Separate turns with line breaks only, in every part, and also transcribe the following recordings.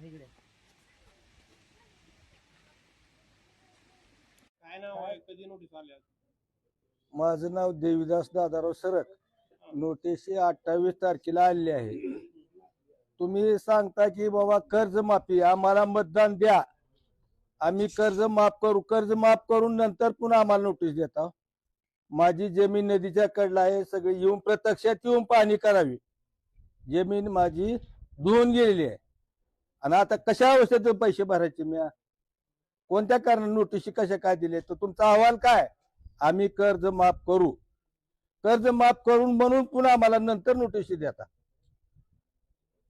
इकडे
काय नाव आहे, कधी नोटीस आल्या?
माझं नाव देवीदास दादाराव सरक. नोटीस 28 तारखेला आलेली आहे. तुम्ही सांगता की बाबा कर्ज माफी, आम्हाला मतदान द्या, आम्ही कर्ज माफ करू. कर्ज माफ करून नंतर पुन्हा आम्हाला नोटीस देता. माझी जमीन नदीच्या कडला आहे, सगळी येऊन प्रत्यक्षात येऊन पाहणी करावी. जमीन माझी धुवून गेलेली आहे आणि आता कशा अवस्थेत पैसे भरायचे मी? कोणत्या कारणाने नोटीस कशा काय दिले? तर तुमचा अहवाल काय? आम्ही कर्ज माफ करू. कर्ज माफ करून म्हणून पुन्हा आम्हाला नंतर नोटीस देता.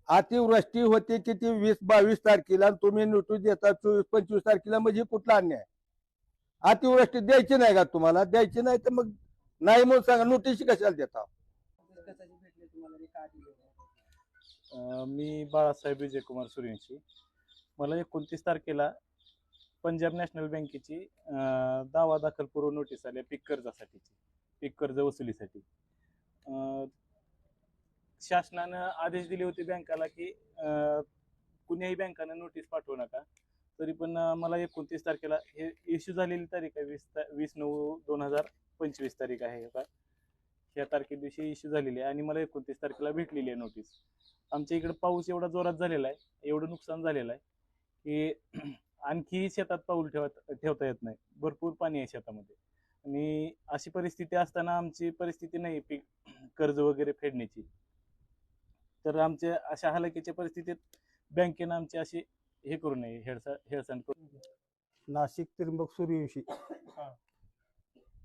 अतिवृष्टी होते किती 20-22 तारखेला, तुम्ही नोटीस देता 24-25 तारखेला. म्हणजे कुठला अन्याय? अतिवृष्टी द्यायची नाही का तुम्हाला? द्यायची नाही तर मग नाही म्हणून सांगा, नोटीस कशाला देता?
भेटले तुम्हाला आणि का दिले?
मी बाळासाहेब विजयकुमार सूर्यवंशी. मला 29 तारखेला पंजाब नॅशनल बँकेची दावा दाखल पूर्व नोटीस आली पीक कर्जासाठीची, पीक कर्ज वसुलीसाठी. शासनानं आदेश दिले होते बँकाला की कुणीही बँकानं नोटीस पाठवू नका. तरी पण मला 29 तारखेला हे इश्यू झालेली तारीख आहे, 20/9/2025 तारीख आहे का, ह्या तारखे दिवशी इश्यू झालेली आहे आणि मला 29 तारखेला भेटलेली आहे नोटीस. आमच्या इकडे पाऊस एवढा जोरात झालेला आहे, एवढं नुकसान झालेलं आहे की आणखी शेतात पाऊल ठेवता येत नाही. भरपूर पाणी आहे शेतामध्ये आणि अशी परिस्थिती असताना आमची परिस्थिती नाही पीक कर्ज वगैरे फेडण्याची. तर आमच्या अशा हलाखीच्या परिस्थितीत बँकेनं आमची अशी हे करू नये, हेळसांड करू.
नाशिक त्र्यंबक सूर्यवंशी.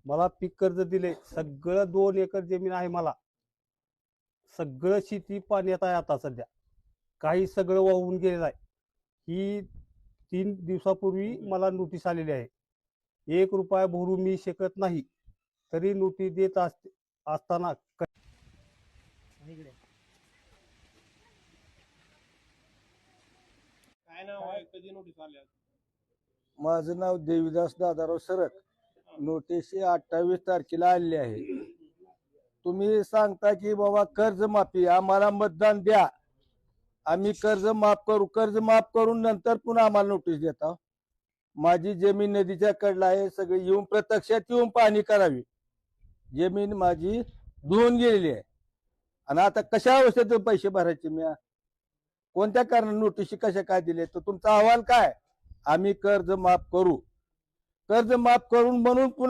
मला पीक कर्ज दिले, सगळं 2 एकर जमीन आहे मला. सगळं शेती पाण्यात आहे आता सध्या, काही सगळं वाहून गेलेलं आहे. ही 3 दिवसापूर्वी मला नोटीस आलेली आहे. 1 रुपया भरू मी शकत नाही, तरी नोटीस देत असताना
इकडे
काय नाव आहे, कधी नोटीस आल्या?
माझं नाव देवीदास दादाराव सरक. नोटीस 28 तारखेला आलेली आहे. तुम्ही सांगता की बाबा कर्ज माफी, आम्हाला मतदान द्या, आम्ही कर्ज माफ करू. कर्ज माफ करून नंतर पुन्हा आम्हाला नोटीस देता. माझी जमीन नदीच्या कडला आहे, सगळी येऊन प्रत्यक्षात येऊन पाहणी करावी. जमीन माझी धुवून गेलेली आहे आणि आता कशा अवस्थेत पैसे भरायचे मी? कोणत्या कारणाने नोटीस कशा काय दिले? तर तुमचा अहवाल काय? आम्ही कर्ज माफ करू. कर्ज माफ करून म्हणून पुन्हा